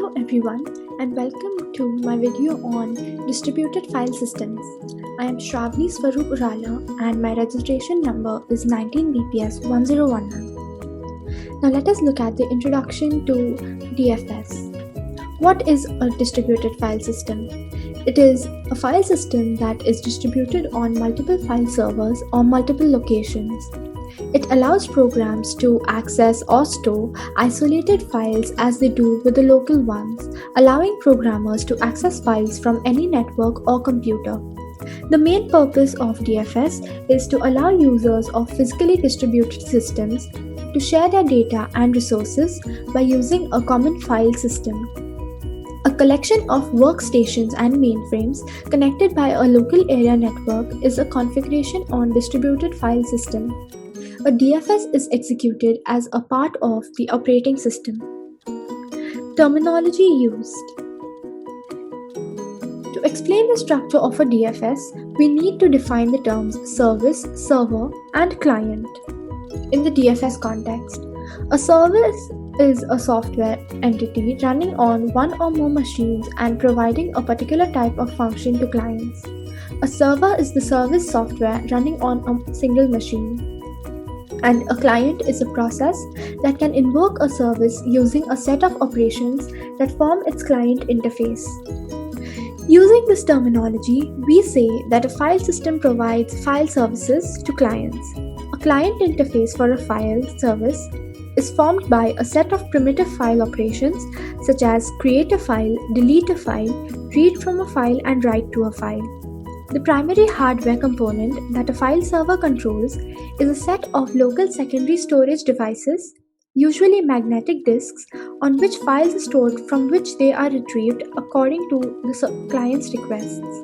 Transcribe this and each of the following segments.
Hello everyone and welcome to my video on distributed file systems. I am Shravani Swaroop Urala and my registration number is 19BPS1019. Now let us look at the introduction to DFS. What is a distributed file system? It is a file system that is distributed on multiple file servers or multiple locations. It allows programs to access or store isolated files as they do with the local ones, allowing programmers to access files from any network or computer. The main purpose of DFS is to allow users of physically distributed systems to share their data and resources by using a common file system. A collection of workstations and mainframes connected by a local area network is a configuration on distributed file system. A DFS is executed as a part of the operating system. Terminology used. To explain the structure of a DFS, we need to define the terms service, server, and client. In the DFS context, a service is a software entity running on one or more machines and providing a particular type of function to clients. A server is the service software running on a single machine. And a client is a process that can invoke a service using a set of operations that form its client interface. Using this terminology, we say that a file system provides file services to clients. A client interface for a file service is formed by a set of primitive file operations such as create a file, delete a file, read from a file, and write to a file. The primary hardware component that a file server controls is a set of local secondary storage devices, usually magnetic disks, on which files are stored from which they are retrieved according to the client's requests.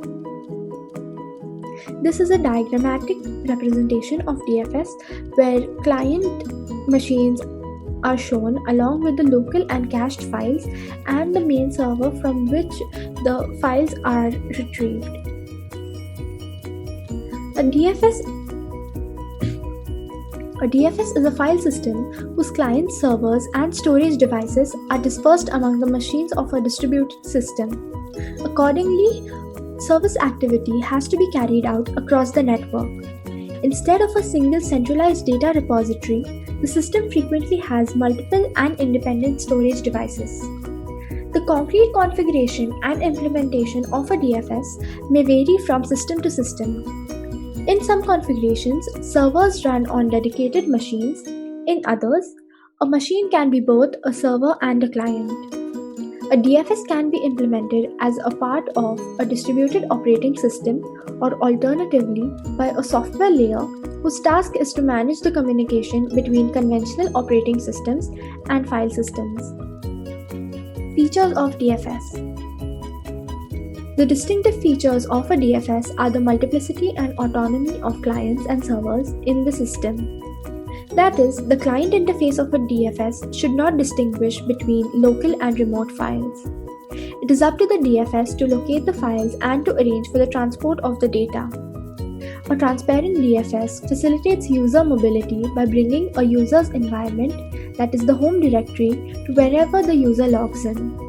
This is a diagrammatic representation of DFS where client machines are shown along with the local and cached files and the main server from which the files are retrieved. A DFS is a file system whose client servers and storage devices are dispersed among the machines of a distributed system. Accordingly, service activity has to be carried out across the network. Instead of a single centralized data repository, the system frequently has multiple and independent storage devices. The concrete configuration and implementation of a DFS may vary from system to system. In some configurations, servers run on dedicated machines. In others, a machine can be both a server and a client. A DFS can be implemented as a part of a distributed operating system or alternatively by a software layer whose task is to manage the communication between conventional operating systems and file systems. Features of DFS. The distinctive features of a DFS are the multiplicity and autonomy of clients and servers in the system. That is, the client interface of a DFS should not distinguish between local and remote files. It is up to the DFS to locate the files and to arrange for the transport of the data. A transparent DFS facilitates user mobility by bringing a user's environment, that is the home directory, to wherever the user logs in.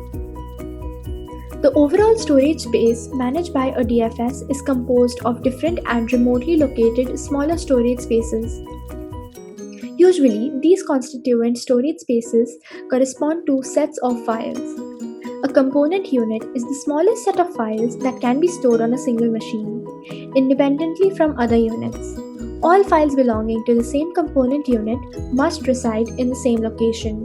The overall storage space managed by a DFS is composed of different and remotely located smaller storage spaces. Usually, these constituent storage spaces correspond to sets of files. A component unit is the smallest set of files that can be stored on a single machine, independently from other units. All files belonging to the same component unit must reside in the same location.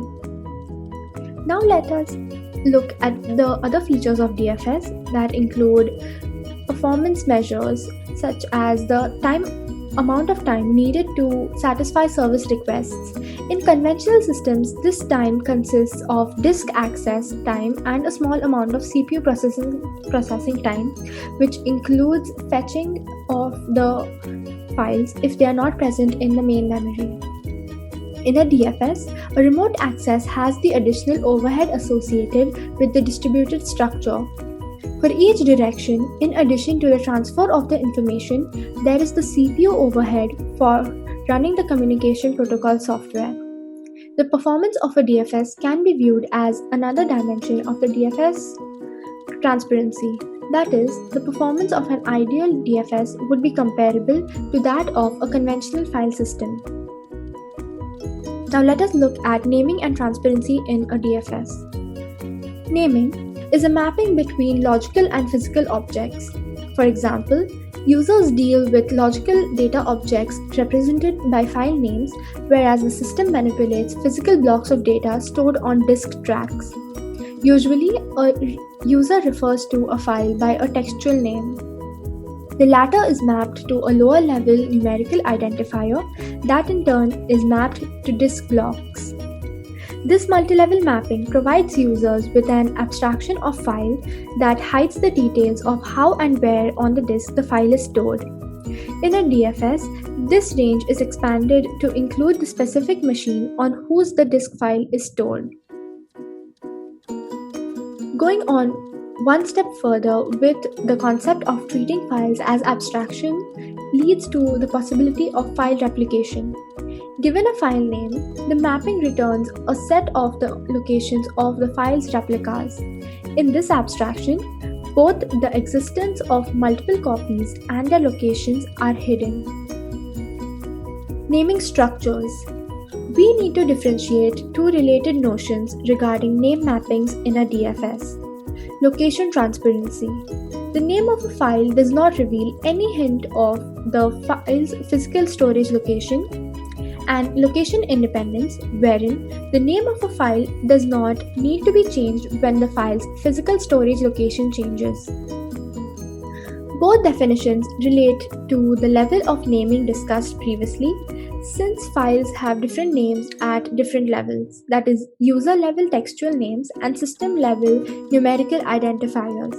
Now let us look at the other features of DFS that include performance measures such as the amount of time needed to satisfy service requests. In conventional systems, this time consists of disk access time and a small amount of CPU processing time, which includes fetching of the files if they are not present in the main memory. In a DFS, a remote access has the additional overhead associated with the distributed structure. For each direction, in addition to the transfer of the information, there is the CPU overhead for running the communication protocol software. The performance of a DFS can be viewed as another dimension of the DFS transparency. That is, the performance of an ideal DFS would be comparable to that of a conventional file system. Now let us look at naming and transparency in a DFS. Naming is a mapping between logical and physical objects. For example, users deal with logical data objects represented by file names, whereas the system manipulates physical blocks of data stored on disk tracks. Usually, a user refers to a file by a textual name. The latter is mapped to a lower level numerical identifier that in turn is mapped to disk blocks. This multi-level mapping provides users with an abstraction of file that hides the details of how and where on the disk the file is stored. In a DFS, this range is expanded to include the specific machine on whose the disk file is stored. Going on one step further with the concept of treating files as abstraction leads to the possibility of file replication. Given a file name, the mapping returns a set of the locations of the file's replicas. In this abstraction, both the existence of multiple copies and their locations are hidden. Naming structures. We need to differentiate two related notions regarding name mappings in a DFS. Location transparency. The name of a file does not reveal any hint of the file's physical storage location, and location independence, wherein the name of a file does not need to be changed when the file's physical storage location changes. Both definitions relate to the level of naming discussed previously, since files have different names at different levels, that is, user level textual names and system level numerical identifiers.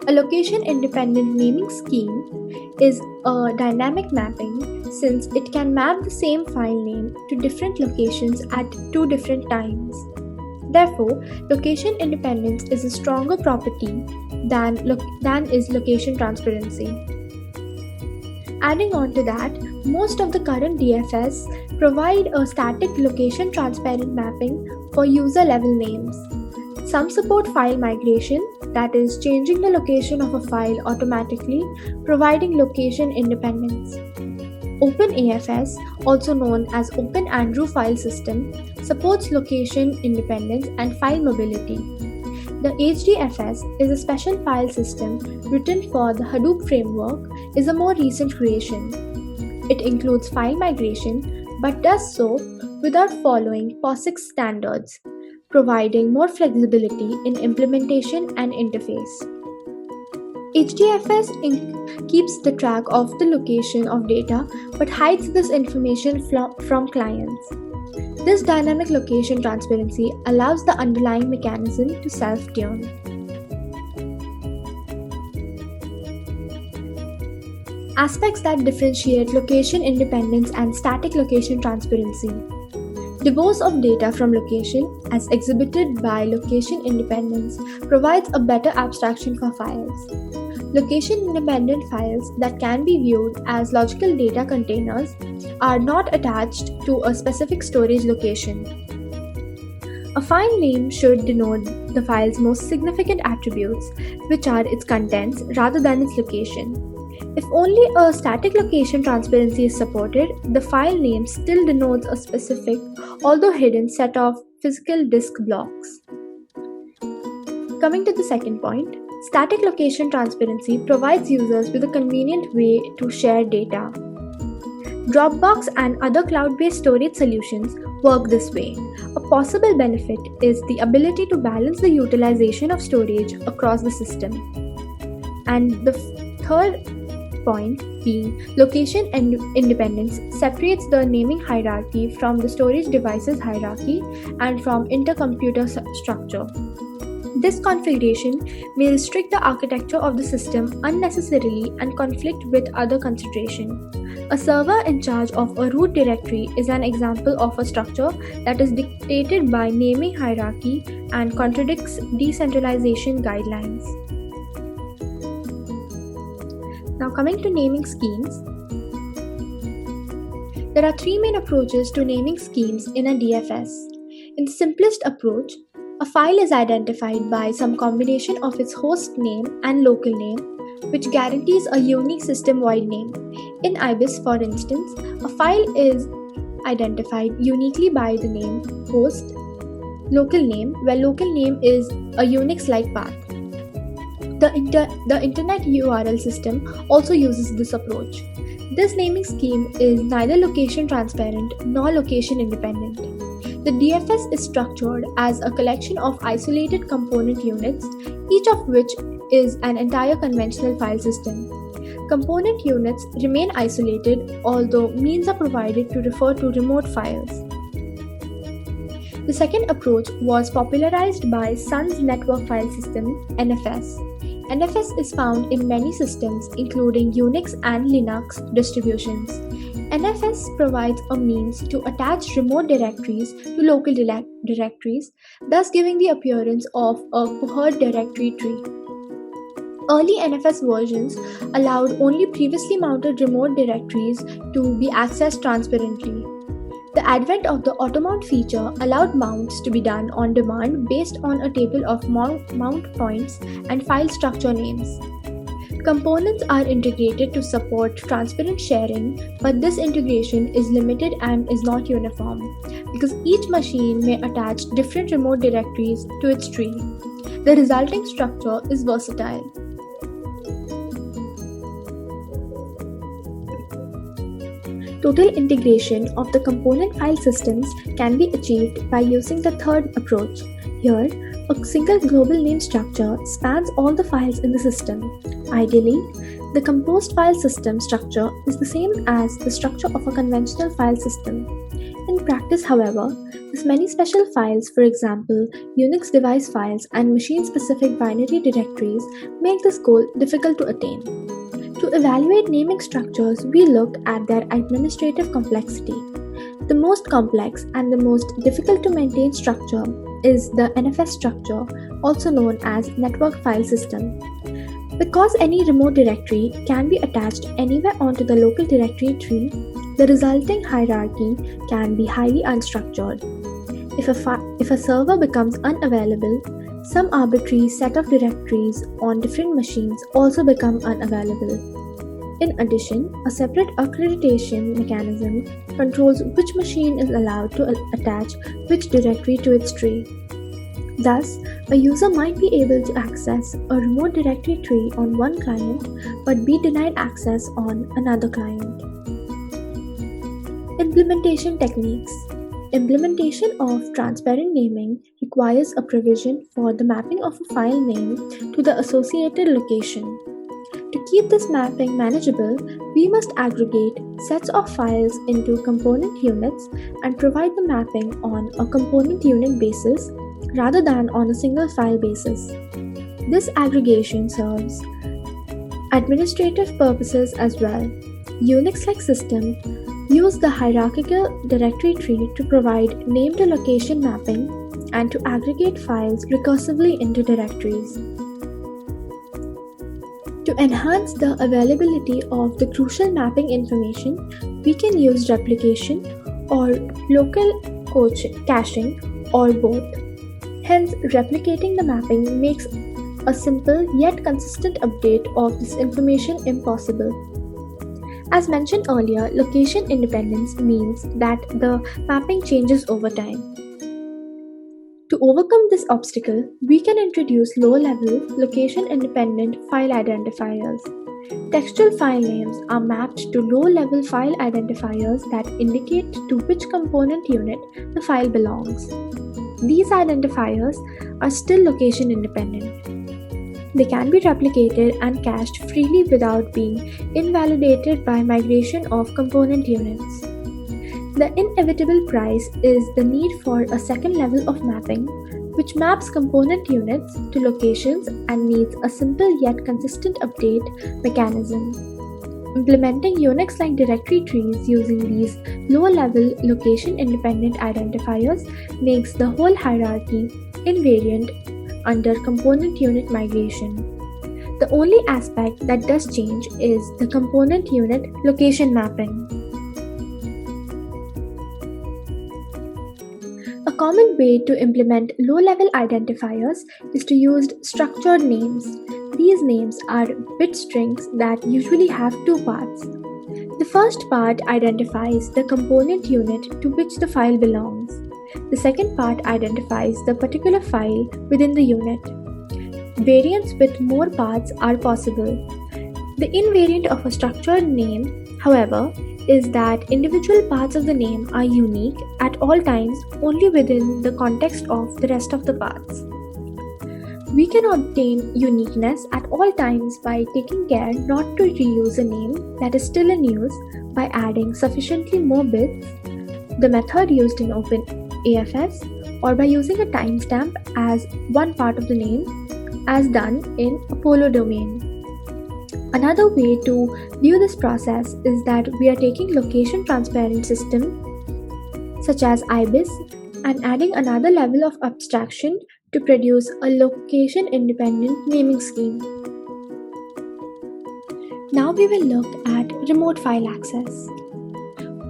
A location-independent naming scheme is a dynamic mapping since it can map the same file name to different locations at two different times. Therefore, location independence is a stronger property than is location transparency. Adding on to that, most of the current DFS provide a static location transparent mapping for user level names. Some support file migration, that is, changing the location of a file automatically, providing location independence. OpenAFS, also known as Open Andrew File System, supports location independence and file mobility. The HDFS is a special file system written for the Hadoop framework, is a more recent creation. It includes file migration, but does so without following POSIX standards, providing more flexibility in implementation and interface. HDFS keeps the track of the location of data but hides this information from clients. This dynamic location transparency allows the underlying mechanism to self-tune. Aspects that differentiate location independence and static location transparency. Divorce of data from location, as exhibited by location independence, provides a better abstraction for files. Location-independent files that can be viewed as logical data containers are not attached to a specific storage location. A file name should denote the file's most significant attributes, which are its contents rather than its location. If only a static location transparency is supported, the file name still denotes a specific, although hidden, set of physical disk blocks. Coming to the second point, static location transparency provides users with a convenient way to share data. Dropbox and other cloud-based storage solutions work this way. A possible benefit is the ability to balance the utilization of storage across the system. And the third point being location independence separates the naming hierarchy from the storage devices hierarchy and from intercomputer structure. This configuration may restrict the architecture of the system unnecessarily and conflict with other consideration. A server in charge of a root directory is an example of a structure that is dictated by naming hierarchy and contradicts decentralization guidelines. Now coming to naming schemes. There are three main approaches to naming schemes in a DFS. In the simplest approach, a file is identified by some combination of its host name and local name, which guarantees a unique system-wide name. In IBIS, for instance, a file is identified uniquely by the name host, local name, where local name is a Unix-like path. The Internet URL system also uses this approach. This naming scheme is neither location transparent nor location independent. The DFS is structured as a collection of isolated component units, each of which is an entire conventional file system. Component units remain isolated, although means are provided to refer to remote files. The second approach was popularized by Sun's Network File System, NFS. NFS is found in many systems, including Unix and Linux distributions. NFS provides a means to attach remote directories to local directories, thus giving the appearance of a cohort directory tree. Early NFS versions allowed only previously mounted remote directories to be accessed transparently. The advent of the auto-mount feature allowed mounts to be done on demand based on a table of mount points and file structure names. Components are integrated to support transparent sharing, but this integration is limited and is not uniform, because each machine may attach different remote directories to its tree. The resulting structure is versatile. Total integration of the component file systems can be achieved by using the third approach. Here, a single global name structure spans all the files in the system. Ideally, the composed file system structure is the same as the structure of a conventional file system. In practice, however, these many special files, for example, Unix device files and machine-specific binary directories, make this goal difficult to attain. To evaluate naming structures, we look at their administrative complexity. The most complex and the most difficult to maintain structure is the NFS structure, also known as Network File System. Because any remote directory can be attached anywhere onto the local directory tree, the resulting hierarchy can be highly unstructured. If a server becomes unavailable, some arbitrary set of directories on different machines also become unavailable. In addition, a separate accreditation mechanism controls which machine is allowed to attach which directory to its tree. Thus, a user might be able to access a remote directory tree on one client but be denied access on another client. Implementation techniques. Implementation of transparent naming requires a provision for the mapping of a file name to the associated location. To keep this mapping manageable, we must aggregate sets of files into component units and provide the mapping on a component unit basis rather than on a single file basis. This aggregation serves administrative purposes as well. Unix-like systems use the hierarchical directory tree to provide name-to-location mapping and to aggregate files recursively into directories. To enhance the availability of the crucial mapping information, we can use replication or local caching or both. Hence, replicating the mapping makes a simple yet consistent update of this information impossible. As mentioned earlier, location independence means that the mapping changes over time. To overcome this obstacle, we can introduce low-level, location-independent file identifiers. Textual file names are mapped to low-level file identifiers that indicate to which component unit the file belongs. These identifiers are still location-independent. They can be replicated and cached freely without being invalidated by migration of component units. The inevitable price is the need for a second level of mapping, which maps component units to locations and needs a simple yet consistent update mechanism. Implementing Unix-like directory trees using these low-level location-independent identifiers makes the whole hierarchy invariant under component unit migration. The only aspect that does change is the component unit location mapping. A common way to implement low-level identifiers is to use structured names. These names are bit strings that usually have two parts. The first part identifies the component unit to which the file belongs. The second part identifies the particular file within the unit. Variants with more parts are possible. The invariant of a structured name, however, is that individual parts of the name are unique at all times only within the context of the rest of the parts. We can obtain uniqueness at all times by taking care not to reuse a name that is still in use by adding sufficiently more bits, the method used in OpenAFS, or by using a timestamp as one part of the name, as done in Apollo domain. Another way to view this process is that we are taking location transparent system such as IBIS and adding another level of abstraction to produce a location independent naming scheme. Now we will look at remote file access.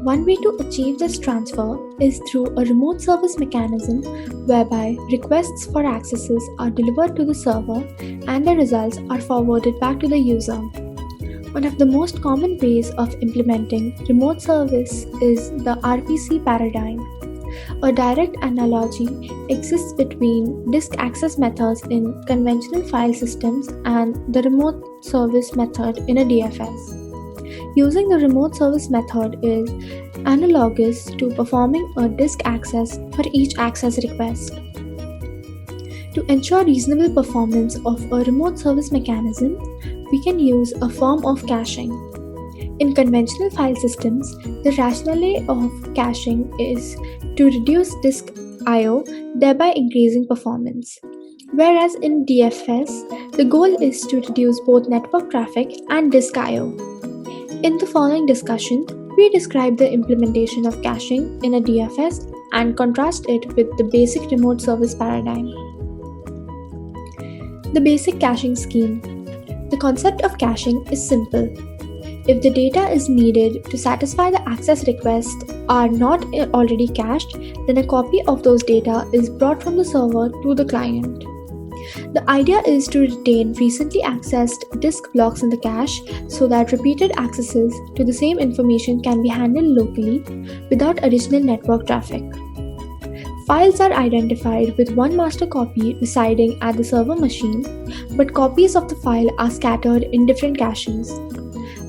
One way to achieve this transfer is through a remote service mechanism whereby requests for accesses are delivered to the server and the results are forwarded back to the user. One of the most common ways of implementing remote service is the RPC paradigm. A direct analogy exists between disk access methods in conventional file systems and the remote service method in a DFS. Using the remote service method is analogous to performing a disk access for each access request. To ensure reasonable performance of a remote service mechanism, we can use a form of caching. In conventional file systems, the rationale of caching is to reduce disk I/O, thereby increasing performance. Whereas in DFS, the goal is to reduce both network traffic and disk I/O. In the following discussion, we describe the implementation of caching in a DFS and contrast it with the basic remote service paradigm. The basic caching scheme. The concept of caching is simple. If the data is needed to satisfy the access requests are not already cached, then a copy of those data is brought from the server to the client. The idea is to retain recently accessed disk blocks in the cache so that repeated accesses to the same information can be handled locally without additional network traffic. Files are identified with one master copy residing at the server machine, but copies of the file are scattered in different caches.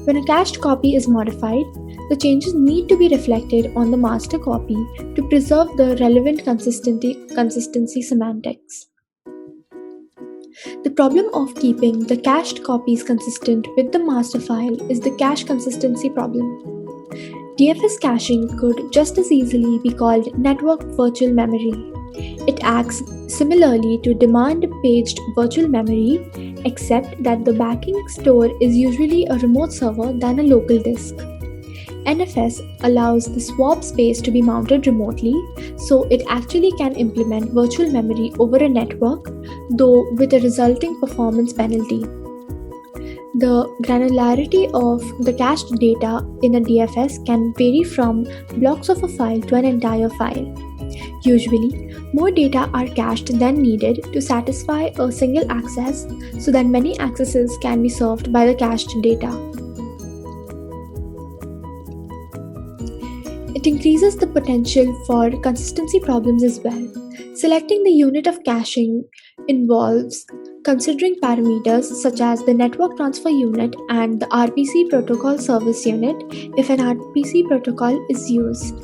When a cached copy is modified, the changes need to be reflected on the master copy to preserve the relevant consistency semantics. The problem of keeping the cached copies consistent with the master file is the cache consistency problem. DFS caching could just as easily be called network virtual memory. It acts similarly to demand paged virtual memory, except that the backing store is usually a remote server than a local disk. NFS allows the swap space to be mounted remotely, so it actually can implement virtual memory over a network, though with a resulting performance penalty. The granularity of the cached data in a DFS can vary from blocks of a file to an entire file. Usually, more data are cached than needed to satisfy a single access so that many accesses can be served by the cached data. It increases the potential for consistency problems as well. Selecting the unit of caching involves considering parameters such as the network transfer unit and the RPC protocol service unit if an RPC protocol is used.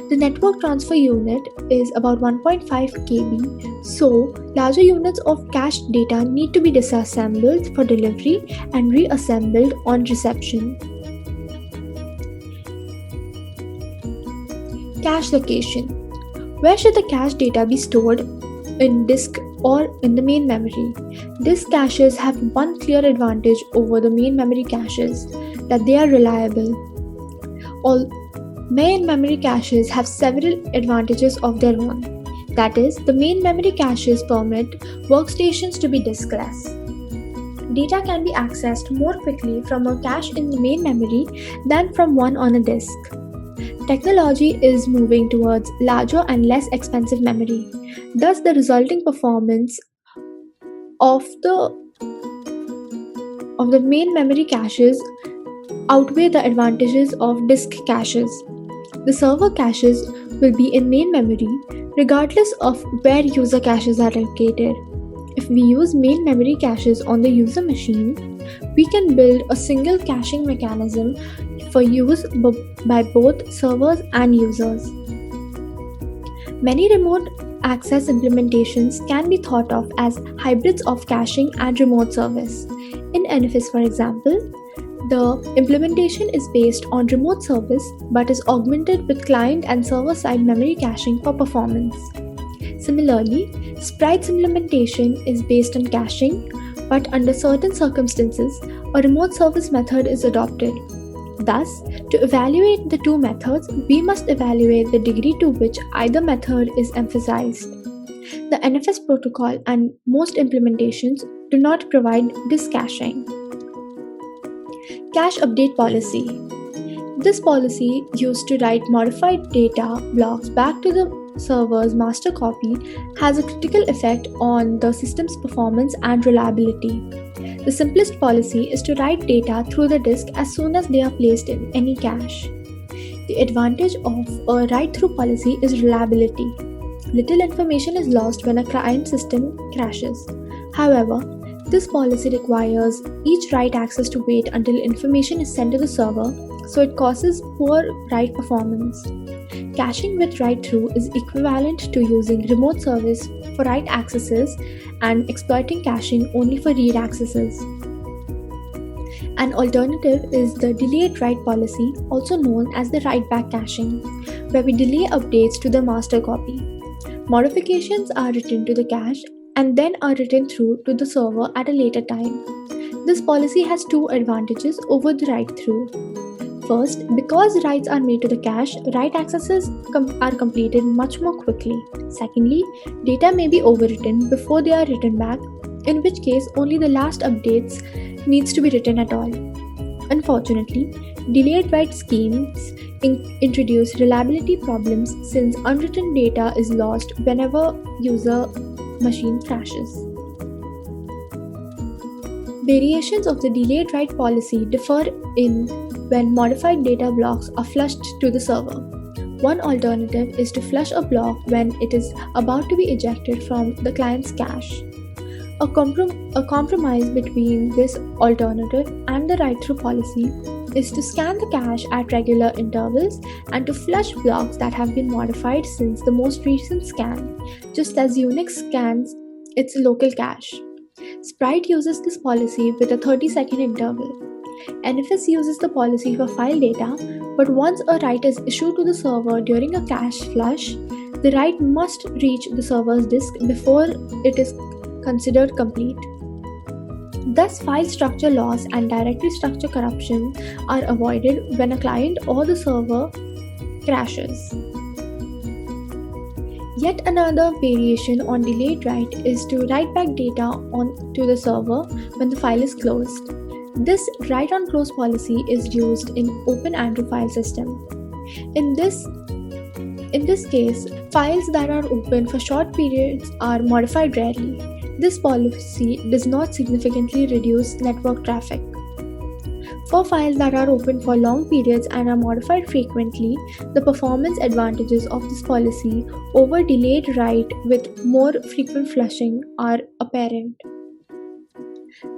The network transfer unit is about 1.5 KB, so larger units of cached data need to be disassembled for delivery and reassembled on reception. Cache location. Where should the cache data be stored? In disk or in the main memory? Disk caches have one clear advantage over the main memory caches, that they are reliable. All main memory caches have several advantages of their own. That is, the main memory caches permit workstations to be diskless. Data can be accessed more quickly from a cache in the main memory than from one on a disk. Technology is moving towards larger and less expensive memory. Thus, the resulting performance of the main memory caches outweigh the advantages of disk caches. The server caches will be in main memory regardless of where user caches are located. If we use main memory caches on the user machine, we can build a single caching mechanism for use by both servers and users. Many remote access implementations can be thought of as hybrids of caching and remote service. In NFS, for example, the implementation is based on remote service but is augmented with client and server-side memory caching for performance. Similarly, Sprite's implementation is based on caching, but under certain circumstances, a remote service method is adopted. Thus, to evaluate the two methods, we must evaluate the degree to which either method is emphasized. The NFS protocol and most implementations do not provide disk caching. Cache update policy. This policy, used to write modified data blocks back to the server's master copy, has a critical effect on the system's performance and reliability. The simplest policy is to write data through the disk as soon as they are placed in any cache. The advantage of a write-through policy is reliability. Little information is lost when a client system crashes. However, this policy requires each write access to wait until information is sent to the server, so it causes poor write performance. Caching with write-through is equivalent to using remote service for write accesses and exploiting caching only for read accesses. An alternative is the delayed write policy, also known as the write-back caching, where we delay updates to the master copy. Modifications are written to the cache and then are written through to the server at a later time. This policy has two advantages over the write-through. First, because writes are made to the cache, write accesses are completed much more quickly. Secondly, data may be overwritten before they are written back, in which case only the last updates needs to be written at all. Unfortunately, delayed write schemes introduce reliability problems since unwritten data is lost whenever user machine crashes. Variations of the delayed write policy differ in when modified data blocks are flushed to the server. One alternative is to flush a block when it is about to be ejected from the client's cache. A compromise between this alternative and the write-through policy is to scan the cache at regular intervals and to flush blocks that have been modified since the most recent scan, just as Unix scans its local cache. Sprite uses this policy with a 30-second interval. NFS uses the policy for file data, but once a write is issued to the server during a cache flush, the write must reach the server's disk before it is considered complete. Thus, file structure loss and directory structure corruption are avoided when a client or the server crashes. Yet another variation on delayed write is to write back data to the server when the file is closed. This write on close policy is used in Open Andrew file system. In this case, files that are open for short periods are modified rarely. This policy does not significantly reduce network traffic. For files that are open for long periods and are modified frequently, the performance advantages of this policy over delayed write with more frequent flushing are apparent.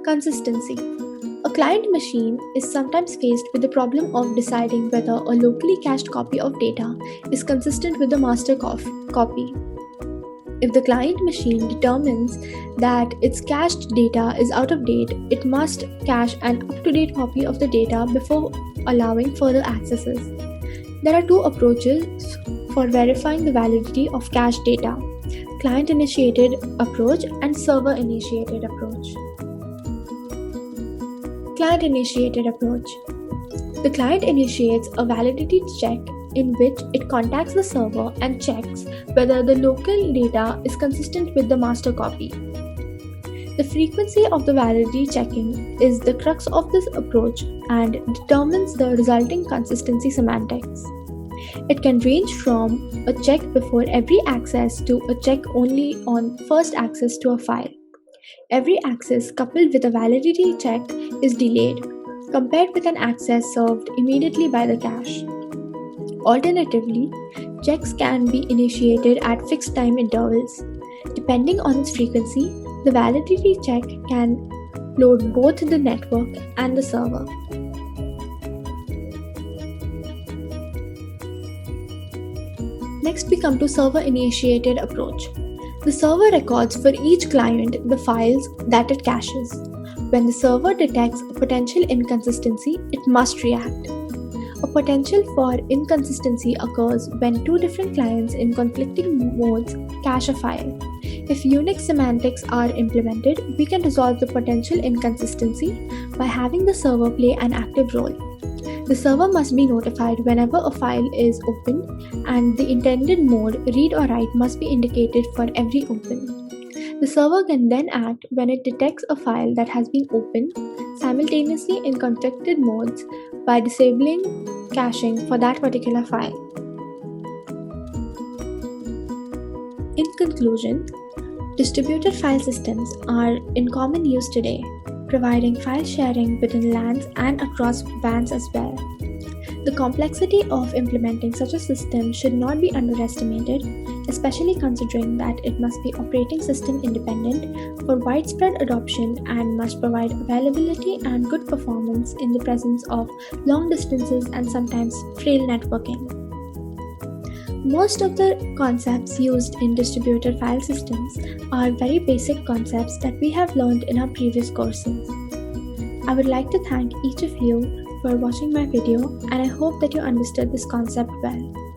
Consistency. A client machine is sometimes faced with the problem of deciding whether a locally cached copy of data is consistent with the master copy. If the client machine determines that its cached data is out of date, it must cache an up-to-date copy of the data before allowing further accesses. There are two approaches for verifying the validity of cached data: client-initiated approach and server-initiated approach. Client-initiated approach. The client initiates a validity check in which it contacts the server and checks whether the local data is consistent with the master copy. The frequency of the validity checking is the crux of this approach and determines the resulting consistency semantics. It can range from a check before every access to a check only on first access to a file. Every access coupled with a validity check is delayed, compared with an access served immediately by the cache. Alternatively, checks can be initiated at fixed time intervals. Depending on its frequency, the validity check can load both the network and the server. Next, we come to server-initiated approach. The server records for each client the files that it caches. When the server detects a potential inconsistency, it must react. A potential for inconsistency occurs when two different clients in conflicting modes cache a file. If Unix semantics are implemented, we can resolve the potential inconsistency by having the server play an active role. The server must be notified whenever a file is opened, and the intended mode, read or write, must be indicated for every open. The server can then act when it detects a file that has been opened simultaneously in conflicted modes by disabling caching for that particular file. In conclusion, distributed file systems are in common use today, providing file sharing within LANs and across WANs as well. The complexity of implementing such a system should not be underestimated, especially considering that it must be operating system independent for widespread adoption and must provide availability and good performance in the presence of long distances and sometimes frail networking. Most of the concepts used in distributed file systems are very basic concepts that we have learned in our previous courses. I would like to thank each of you for watching my video, and I hope that you understood this concept well.